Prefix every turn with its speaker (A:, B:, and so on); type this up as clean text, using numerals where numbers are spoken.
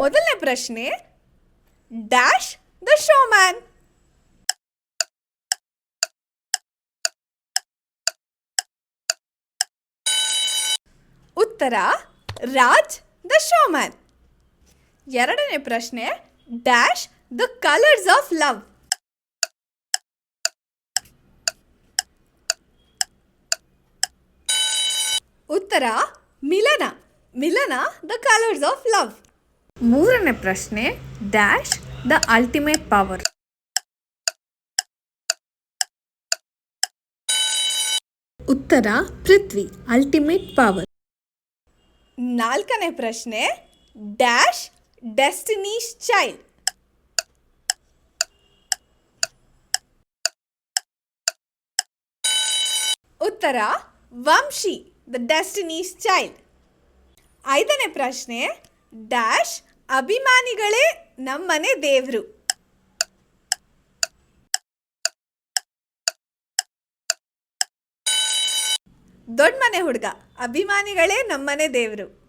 A: ಮೊದಲನೇ ಪ್ರಶ್ನೆ, dash the showman. ಉತ್ತರ, ರಾಜ್ ದ ಶೋಮ್ಯಾನ್. ಎರಡನೇ ಪ್ರಶ್ನೆ, dash the colours of love. ಉತ್ತರ, ಮಿಲನ. ಮಿಲನ ದ ಕಲರ್ಸ್ ಆಫ್ ಲವ್. ಮೂರನೇ ಪ್ರಶ್ನೆ, ಡ್ಯಾಶ್ ದ ಅಲ್ಟಿಮೇಟ್ ಪವರ್. ಉತ್ತರ, ಪೃಥ್ವಿ, ಅಲ್ಟಿಮೇಟ್ ಪವರ್. ನಾಲ್ಕನೇ ಪ್ರಶ್ನೆ, ಡ್ಯಾಶ್ ಡೆಸ್ಟಿನೀಸ್ ಚೈಲ್ಡ್. ಉತ್ತರ, ವಂಶಿ, ದ ಡೆಸ್ಟಿನೀಸ್ ಚೈಲ್ಡ್. ಐದನೇ ಪ್ರಶ್ನೆ, ಡ್ಯಾಶ್ ಅಭಿಮಾನಿಗಳೇ ನಮ್ಮನೆ ದೇವ್ರು. ದೊಡ್ಡ ಮನೆ ಹುಡುಗ, ಅಭಿಮಾನಿಗಳೇ ನಮ್ಮನೆ ದೇವ್ರು.